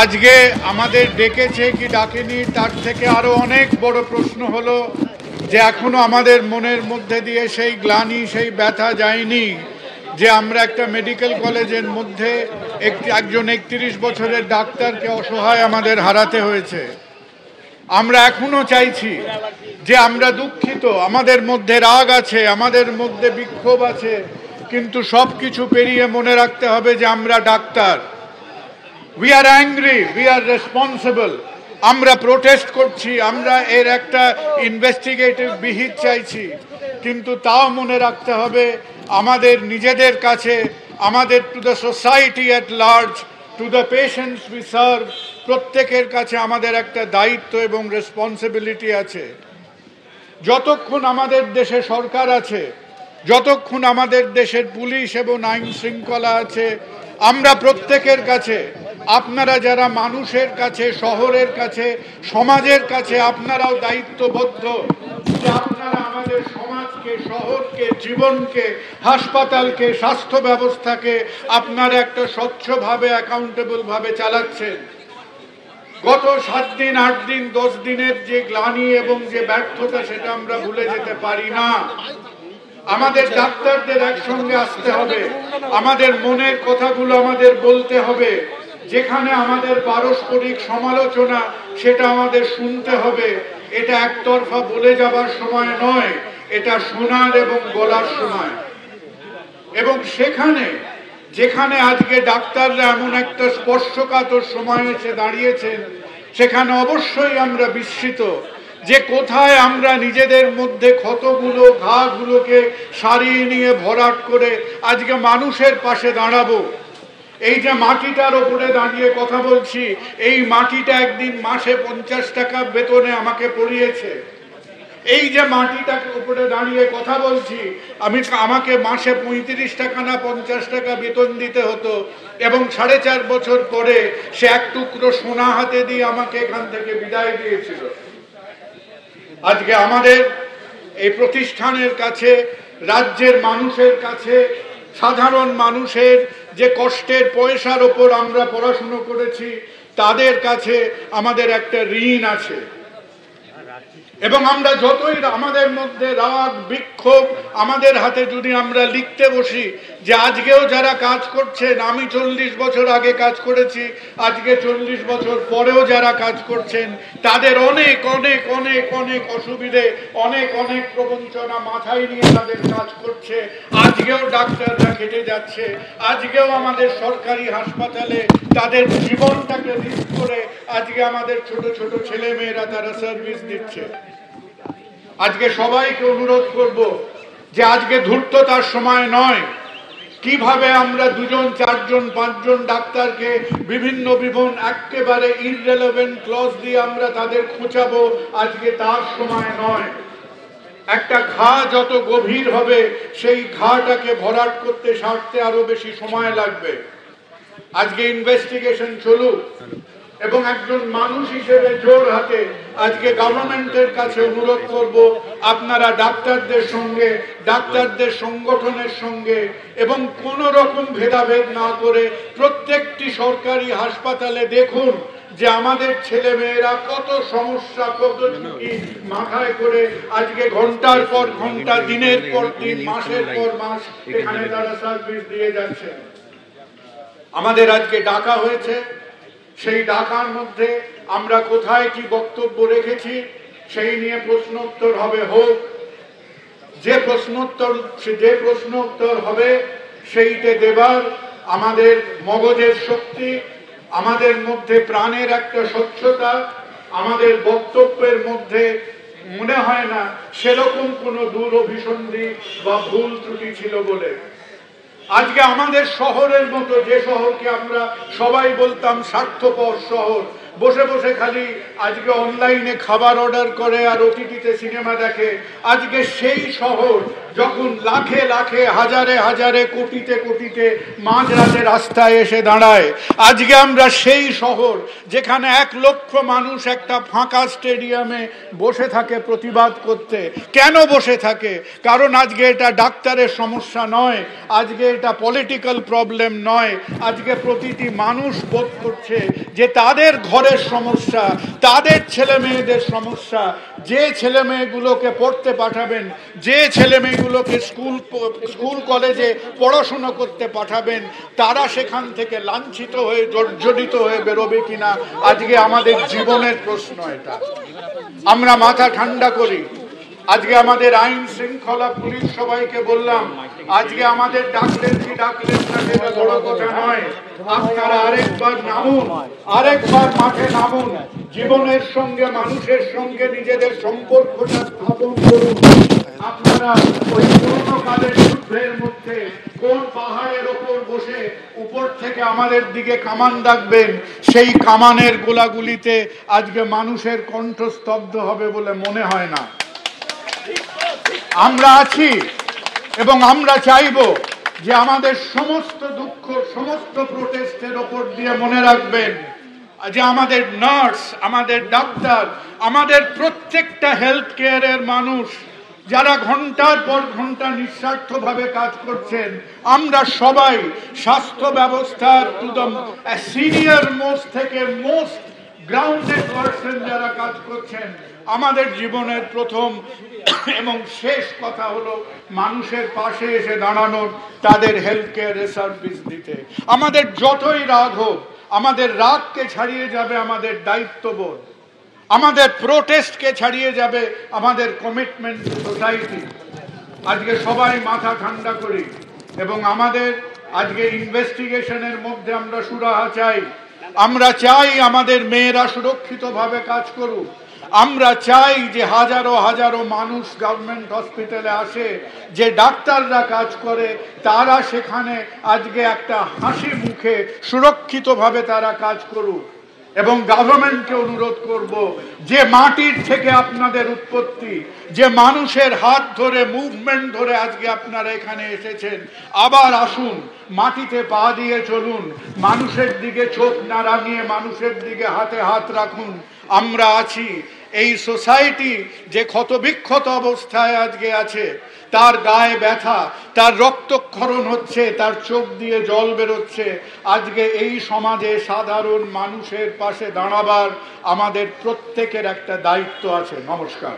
আজকে আমাদের ডেকেছে কি ডাকেনি তার থেকে আরো অনেক বড় প্রশ্ন হলো যে এখনো আমাদের মনের মধ্যে দিয়ে সেই গ্লানি সেই ব্যথা যায়নি যে আমরা একটা মেডিকেল কলেজের মধ্যে একজন ৩১ বছরের ডাক্তারকে অসহায় আমাদের হারাতে হয়েছে। আমরা এখনো চাইছি যে আমরা দুঃখিত, আমাদের মধ্যে রাগ আছে, আমাদের মধ্যে বিক্ষোভ আছে, কিন্তু সব কিছু পেরিয়ে মনে রাখতে হবে যে আমরা doctor. We are angry, we are responsible. আমরা প্রোটেস্ট করছি, আমরা এর একটা ইনভেস্টিগেটিভ বিহিত চাইছি, কিন্তু তাও মনে রাখতে হবে আমাদের নিজেদের কাছে, আমাদের to the society at large, to the patients we serve, প্রত্যেকের কাছে আমাদের একটা দায়িত্ব এবং রেসপন্সিবিলিটি আছে। যতক্ষণ আমাদের দেশে সরকার আছে, যতক্ষণ আমাদের দেশের পুলিশ এবং আইন শৃঙ্খলা আছে, আমরা প্রত্যেকের কাছে, আপনারা যারা মানুষের কাছে, শহরের কাছে, সমাজের কাছে আপনারাও দায়িত্ববদ্ধ যে আপনারা আমাদের সমাজকে, শহরকে, জীবনকে, হাসপাতালকে, স্বাস্থ্য ব্যবস্থাকে আপনারা একটা স্বচ্ছভাবে, অ্যাকাউন্টেবল ভাবে চালাচ্ছেন। গত 7 দিন, 8 দিন, 10 দিনের যে গ্লানি এবং যে ব্যর্থতা সেটা আমরা ভুলে যেতে পারি না। আমাদের ডাক্তারদের একসঙ্গে আসতে হবে, আমাদের মনের কথাগুলো আমাদের বলতে হবে, যেখানে আমাদের পারস্পরিক সমালোচনা সেটা আমাদের শুনতে হবে। এটা একতরফা বলে যাবার সময় নয়, এটা শোনার এবং বলার সময়। এবং সেখানে যেখানে আজকে ডাক্তাররা এমন একটা স্পর্শকাতর সময় এসে দাঁড়িয়েছেন, সেখানে অবশ্যই আমরা বিস্মিত যে কোথায় আমরা নিজেদের মধ্যে ক্ষতগুলো, ঘাগুলোকে সারিয়ে নিয়ে ভরাট করে আজকে মানুষের পাশে দাঁড়াবো। এই যে মাটিটার ওপরে দাঁড়িয়ে কথা বলছি, এই মাটিটা একদিন মাসে 50 টাকা বেতনে আমাকে পড়িয়েছে। এই যে মাটিটার উপরে দাঁড়িয়ে কথা বলছি, আমাকে মাসে 35 টাকা না 50 টাকা বেতন দিতে হতো, এবং 4.5 বছর পরে সে এক টুকরো সোনা হাতে দিয়ে আমাকে এখান থেকে বিদায় দিয়েছিল। আজকে আমাদের এই প্রতিষ্ঠানের কাছে, রাজ্যের মানুষের কাছে, সাধারণ মানুষের যে কষ্টের পয়সার ওপর আমরা পড়াশুনো করেছি, তাদের কাছে আমাদের একটা ঋণ আছে। এবং আমরা যতই আমাদের মধ্যে রাগ, বিক্ষোভ আমাদের হাতে যদি আমরা লিখতে বসি যে আজকেও যারা কাজ করছেন, আমি 40 বছর আগে কাজ করেছি, আজকে 40 বছর পরেও যারা কাজ করছেন, তাদের অনেক অনেক অনেক অনেক অসুবিধে, অনেক অনেক প্রবঞ্চনা মাথায় নিয়ে তাদের কাজ করছে। আজকেও ডাক্তাররা খেটে যাচ্ছে, আজকেও আমাদের সরকারি হাসপাতালে তাদের জীবনটাকে রিস্ক করে আজকে আমাদের ছোট ছোট ছেলে মেয়েরা তারা সার্ভিস দিচ্ছে। আজকে সবাইকে অনুরোধ করব যে আজকে ধূর্ততার সময় নয়। কিভাবে আমরা 2 জন, 4 জন, 5 জন ডাক্তারকে বিভিন্ন একেবারে ইররেলেভেন্ট ক্লজ দিয়ে আমরা তাদের খোঁচাবো, আজকে তার সময় নয়। একটা ঘা যত গভীর হবে, সেই ঘাটাকে ভরাট করতে, সারতে আরো বেশি সময় লাগবে। আজকে ইনভেস্টিগেশন চলুক, এবং একজন মানুষ হিসেবে জোর হাতে আজকে গভর্নমেন্টের কাছে অনুরোধ করব, আপনারা ডাক্তারদের সঙ্গে, ডাক্তারদের সংগঠনের সঙ্গে এবং কোন রকম ভেদাভেদ না করে প্রত্যেকটি সরকারি হাসপাতালে দেখুন যে আমাদের ছেলে মেয়েরা কত সমস্যা, কত ঝুঁকি মাথায় করে আজকে ঘন্টার পর ঘন্টা, দিনের পর দিন, মাসের পর মাস এখানে তারা সার্ভিস দিয়ে যাচ্ছে। আমাদের আজকে ডাকা হয়েছে, সেই ডাকার মধ্যে আমরা কোথায় কি বক্তব্য রেখেছি সেই নিয়ে প্রশ্নোত্তর হবে। হোক, যে প্রশ্নোত্তর হবে সেইটা দেবার আমাদের মগজের শক্তি, আমাদের মধ্যে প্রাণের একটা স্বচ্ছতা, আমাদের বক্তব্যের মধ্যে মনে হয় না সেরকম কোনো দূর অভিসন্ধি বা ভুল ত্রুটি ছিল বলে। আজকে আমাদের শহরের মতো, যে শহরকে আমরা সবাই বলতাম স্বার্থপর শহর, বসে বসে খালি আজকে অনলাইনে খাবার অর্ডার করে আর ওটিটিতে সিনেমা দেখে। আজকে সেই শহর যখন লাখে লাখে হাজারে হাজারে কোটিতে কোটিতে মাঝরাতে রাস্তায় এসে দাঁড়ায়, আজকে আমরা সেই শহর যেখানে 1 লক্ষ মানুষ একটা ফাঁকা স্টেডিয়ামে বসে থাকে প্রতিবাদ করতে। কেন বসে থাকে? কারণ আজকে এটা ডাক্তারের সমস্যা নয়, আজকে এটা পলিটিক্যাল প্রবলেম নয়, আজকে প্রতিটি মানুষ বোধ করছে যে তাদের ঘরের সমস্যা, তাদের ছেলে মেয়েদের সমস্যা। যে ছেলে মেয়েগুলোকে পড়তে পাঠাবেন, যে ছেলে মেয়েগুলোকে স্কুল কলেজে পড়াশুনো করতে পাঠাবেন, তারা সেখান থেকে লাঞ্ছিত হয়ে জর্জরিত হয়ে বেরোবে কিনা আজকে আমাদের জীবনের প্রশ্ন। এটা আমরা মাথা ঠান্ডা করি। আজকে আমাদের আইন শৃঙ্খলা পুলিশ সবাইকে বললাম, আজকে আমাদের ডাকলেন কি ডাকলেন না সেটা বড় কথা নয়, আপনারা আরেকবার নামুন, আরেকবার মাঠে নামুন, জীবনের সঙ্গে মানুষের সঙ্গে নিজেদের সম্পর্কটা স্থাপন করুন। আপনারা ওই পুরনো কালের যুদ্ধের মধ্যে কোন পাহাড়ের ওপর বসে উপর থেকে আমাদের দিকে কামান দাগবেন, সেই কামানের গোলাগুলিতে আজকে মানুষের কণ্ঠ স্তব্ধ হবে বলে মনে হয় না। আমরা আছি এবং আমরা চাইব যে আমাদের সমস্ত দুঃখ, সমস্ত প্রোটেস্টের ওপর দিয়ে মনে রাখবেন যে আমাদের নার্স, আমাদের ডাক্তার, আমাদের প্রত্যেকটা হেলথ কেয়ারের মানুষ যারা ঘন্টার পর ঘন্টা নিঃস্বার্থভাবে কাজ করছেন, আমরা সবাই স্বাস্থ্য ব্যবস্থার টু দ্য সিনিয়র মোস্ট থেকে মোস্ট গ্রাউন্ডেড পার্সন যারা কাজ করছেন, আমাদের জীবনের প্রথম এবং শেষ কথা হলো মানুষের পাশে এসে দাঁড়ানোর, তাদের হেলথ কেয়ারে সার্ভিস দিতে। আমাদের যতই রাগ হোক, আমাদের রাগকে ছাড়িয়ে যাবে আমাদের দায়িত্ববোধ, আমাদের প্রোটেস্টকে ছাড়িয়ে যাবে আমাদের কমিটমেন্ট টু সোসাইটি। আজকে সবাই মাথা ঠান্ডা করি এবং আমাদের আজকে ইনভেস্টিগেশনের মধ্যে আমরা সুরাহা চাই। আমরা চাই আমাদের মেয়েরা সুরক্ষিতভাবে কাজ করুক। আমরা চাই যে হাজারো হাজারো মানুষ গভর্নমেন্ট হসপিটালে আসে, যে ডাক্তাররা কাজ করে তারা সেখানে আজকে একটা হাসি মুখে সুরক্ষিতভাবে তারা কাজ করুক। এবং গভর্নমেন্টকে অনুরোধ করব যে মাটির থেকে আপনাদের উৎপত্তি, যে মানুষের হাত ধরে মুভমেন্ট ধরে আজকে আপনারা এখানে এসেছেন, আবার আসুন, মাটিতে পা দিয়ে চলুন, মানুষের দিকে চোখ না রাঙিয়ে মানুষের দিকে হাতে হাত রাখুন। আমরা আছি। এই সোসাইটি যে ক্ষতবিক্ষত অবস্থায় আজকে আছে, তার গায়ে ব্যথা, তার রক্তক্ষরণ হচ্ছে, তার চোখ দিয়ে জল বেরোচ্ছে, আজকে এই সমাজে সাধারণ মানুষের পাশে দাঁড়াবার আমাদের প্রত্যেকের একটা দায়িত্ব আছে। নমস্কার।